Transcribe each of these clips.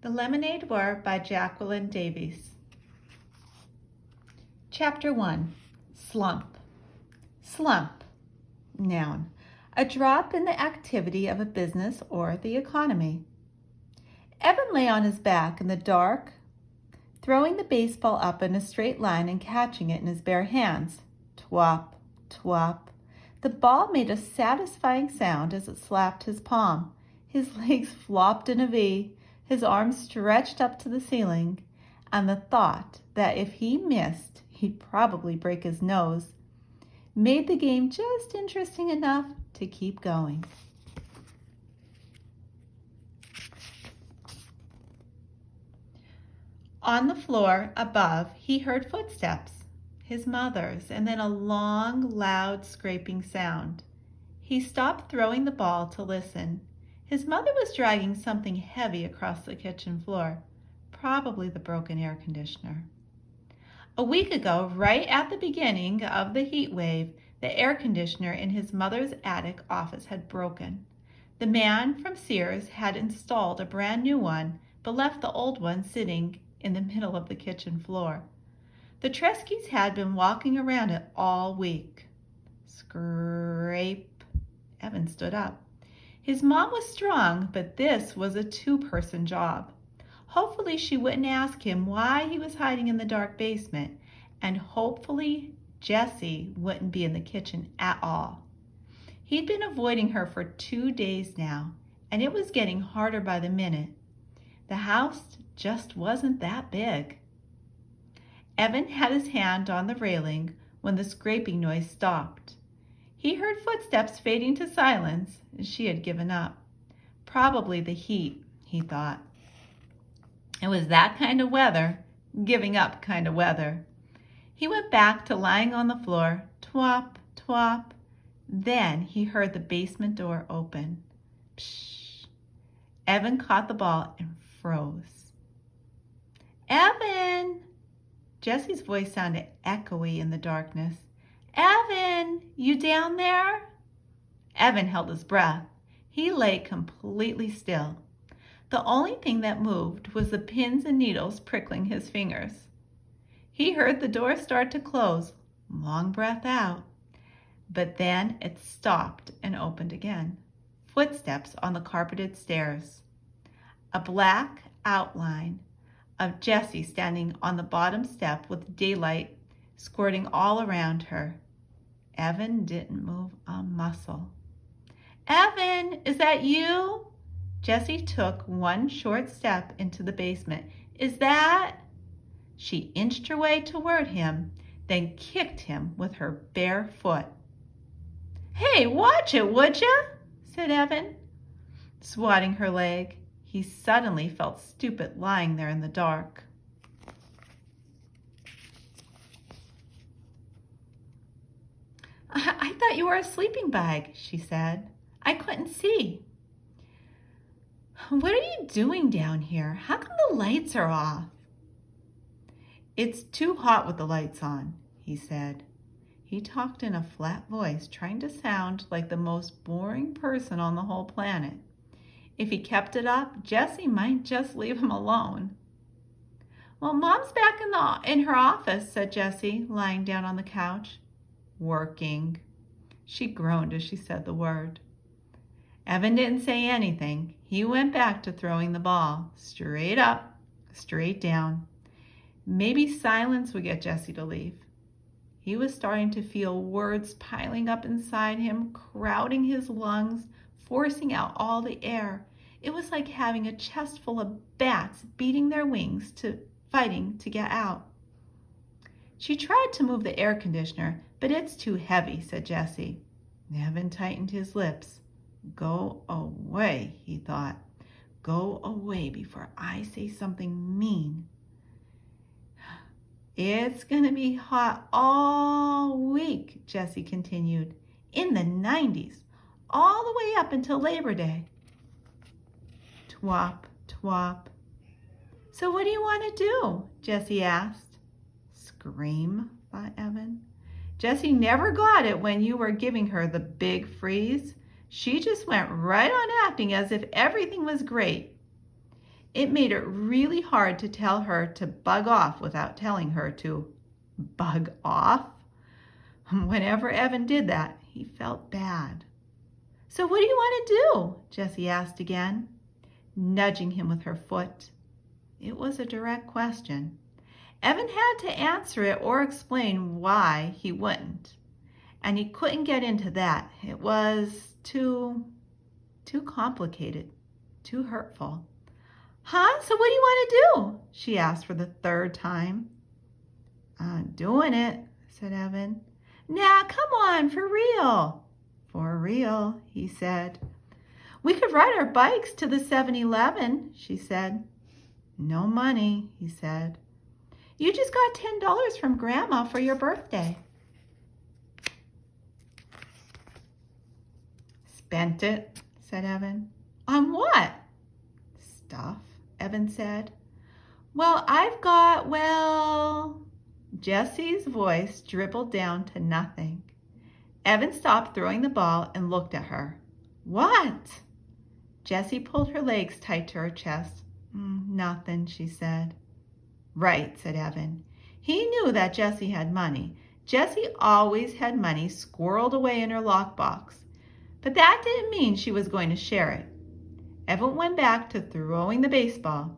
The Lemonade War by Jacqueline Davies. Chapter 1. Slump. Slump. Noun. A drop in the activity of a business or the economy. Evan lay on his back in the dark, throwing the baseball up in a straight line and catching it in his bare hands. Twop, twop. The ball made a satisfying sound as it slapped his palm. His legs flopped in a V, his arms stretched up to the ceiling, and the thought that if he missed, he'd probably break his nose made the game just interesting enough to keep going. On the floor above, he heard footsteps, his mother's, and then a long, loud scraping sound. He stopped throwing the ball to listen. His mother was dragging something heavy across the kitchen floor, probably the broken air conditioner. A week ago, right at the beginning of the heat wave, the air conditioner in his mother's attic office had broken. The man from Sears had installed a brand new one, but left the old one sitting in the middle of the kitchen floor. The Treskys had been walking around it all week. Scrape. Evan stood up. His mom was strong, but this was a two-person job. Hopefully she wouldn't ask him why he was hiding in the dark basement, and hopefully Jessie wouldn't be in the kitchen at all. He'd been avoiding her for 2 days now, and it was getting harder by the minute. The house just wasn't that big. Evan had his hand on the railing when the scraping noise stopped. He heard footsteps fading to silence, and she had given up. Probably the heat, he thought. It was that kind of weather, giving up kind of weather. He went back to lying on the floor, twop, twop. Then he heard the basement door open. Psh. Evan caught the ball and froze. Evan! Jessie's voice sounded echoey in the darkness. Evan, you down there? Evan held his breath. He lay completely still. The only thing that moved was the pins and needles prickling his fingers. He heard the door start to close, long breath out, but then it stopped and opened again. Footsteps on the carpeted stairs. A black outline of Jessie standing on the bottom step with daylight squirting all around her. Evan didn't move a muscle. Evan, is that you? Jessie took one short step into the basement. Is that? She inched her way toward him, then kicked him with her bare foot. Hey, watch it, would ya? Said Evan, swatting her leg. He suddenly felt stupid lying there in the dark. I thought you were a sleeping bag, she said. I couldn't see. What are you doing down here? How come the lights are off? It's too hot with the lights on, he said. He talked in a flat voice, trying to sound like the most boring person on the whole planet. If he kept it up, Jessie might just leave him alone. Well, Mom's back in her office, said Jessie, lying down on the couch. Working. She groaned as she said the word. Evan didn't say anything. He went back to throwing the ball, straight up, straight down. Maybe silence would get Jessie to leave. He was starting to feel words piling up inside him, crowding his lungs, forcing out all the air. It was like having a chest full of bats beating their wings fighting to get out. She tried to move the air conditioner, but it's too heavy, said Jessie. Evan tightened his lips. Go away, he thought. Go away before I say something mean. It's going to be hot all week, Jessie continued, in the 90s, all the way up until Labor Day. Twop, twop. So what do you want to do? Jessie asked. Scream, thought Evan. Jessie never got it when you were giving her the big freeze. She just went right on acting as if everything was great. It made it really hard to tell her to bug off without telling her to bug off. Whenever Evan did that, he felt bad. "So what do you want to do?" Jessie asked again, nudging him with her foot. It was a direct question. Evan had to answer it or explain why he wouldn't. And he couldn't get into that. It was too complicated, too hurtful. "Huh? So what do you want to do?" she asked for the third time. "I'm doing it," said Evan. "Nah, come on, for real." "For real," he said. "We could ride our bikes to the 7-Eleven, she said. "No money," he said. "You just got $10 from Grandma for your birthday." "Spent it," said Evan. "On what?" "Stuff," Evan said. "Well, Jessie's voice dribbled down to nothing. Evan stopped throwing the ball and looked at her. "What?" Jessie pulled her legs tight to her chest. Nothing, she said. "Right," said Evan. He knew that Jessie had money. Jessie always had money squirreled away in her lockbox. But that didn't mean she was going to share it. Evan went back to throwing the baseball.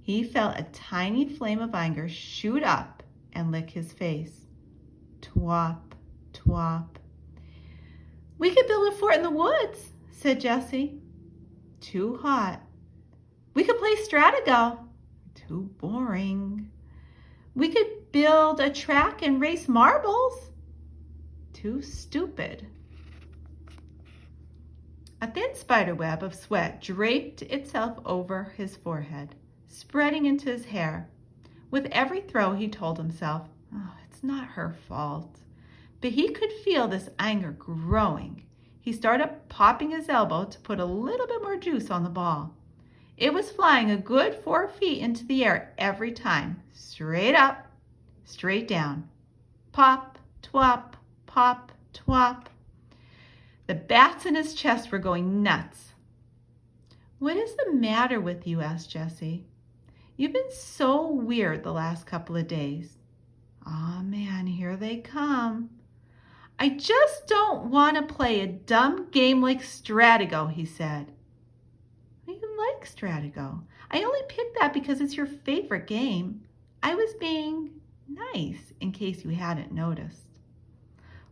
He felt a tiny flame of anger shoot up and lick his face. Twop, twop. "We could build a fort in the woods," said Jessie. "Too hot." "We could play Stratago." "Too boring." "We could build a track and race marbles." "Too stupid." A thin spiderweb of sweat draped itself over his forehead, spreading into his hair. With every throw, he told himself, "It's not her fault." But he could feel this anger growing. He started popping his elbow to put a little bit more juice on the ball. It was flying a good 4 feet into the air every time. Straight up, straight down. Pop, twop, pop, twop. The bats in his chest were going nuts. "What is the matter with you?" asked Jessie. "You've been so weird the last couple of days." "Aw, man, here they come." "I just don't want to play a dumb game like Stratago," he said. "You like Stratago. I only picked that because it's your favorite game. I was being nice, in case you hadn't noticed."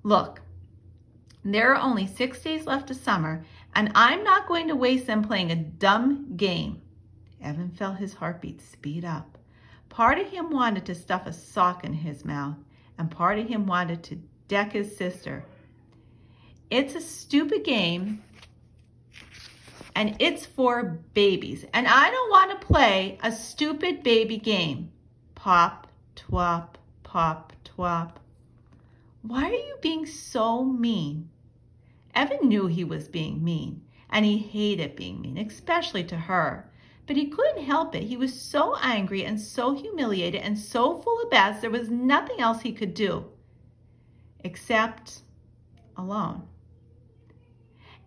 "Look, there are only 6 days left of summer, and I'm not going to waste them playing a dumb game." Evan felt his heartbeat speed up. Part of him wanted to stuff a sock in his mouth, and part of him wanted to deck his sister. "It's a stupid game, and it's for babies, and I don't want to play a stupid baby game." Pop, twop, pop, twop. "Why are you being so mean?" Evan knew he was being mean, and he hated being mean, especially to her. But he couldn't help it. He was so angry and so humiliated and so full of bats, there was nothing else he could do except alone.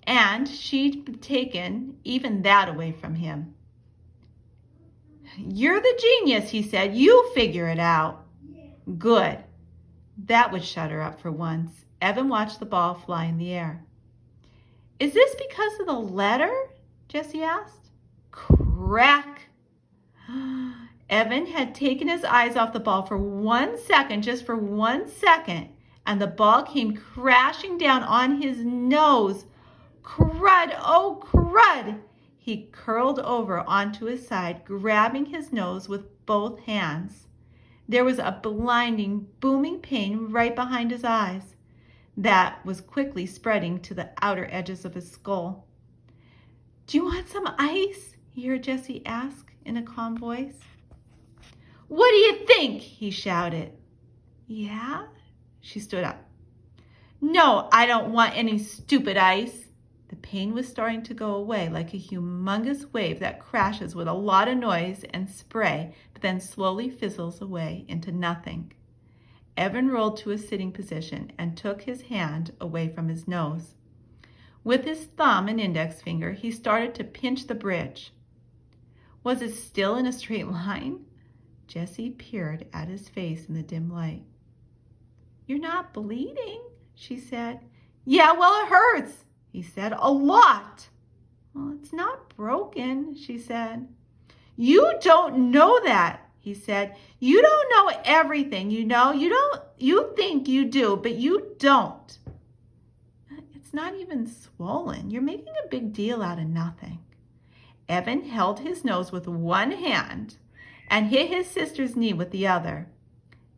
And she'd taken even that away from him. "You're the genius," he said. "You figure it out." Good. That would shut her up for once. Evan watched the ball fly in the air. "Is this because of the letter?" Jessie asked. Crack! Evan had taken his eyes off the ball for 1 second, just for 1 second, and the ball came crashing down on his nose. Crud! Oh, crud! He curled over onto his side, grabbing his nose with both hands. There was a blinding, booming pain right behind his eyes that was quickly spreading to the outer edges of his skull. "Do you want some ice?" he heard Jessie ask in a calm voice. "What do you think?" he shouted. "Yeah?" She stood up. "No, I don't want any stupid ice." The pain was starting to go away like a humongous wave that crashes with a lot of noise and spray, but then slowly fizzles away into nothing. Evan rolled to a sitting position and took his hand away from his nose. With his thumb and index finger, he started to pinch the bridge. Was it still in a straight line? Jessie peered at his face in the dim light. You're not bleeding, she said. Yeah, well, it hurts, he said, a lot. Well, it's not broken, she said. You don't know that, he said. You don't know everything, you know. You think you do, but you don't. It's not even swollen. You're making a big deal out of nothing. Evan held his nose with one hand and hit his sister's knee with the other.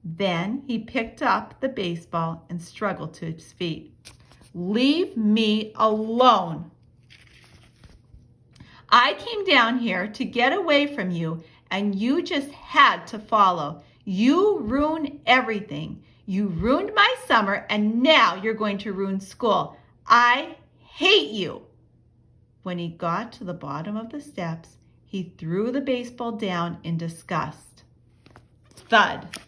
Then he picked up the baseball and struggled to his feet. Leave me alone. I came down here to get away from you, and you just had to follow. You ruined everything. You ruined my summer, and now you're going to ruin school. I hate you. When he got to the bottom of the steps, he threw the baseball down in disgust. Thud.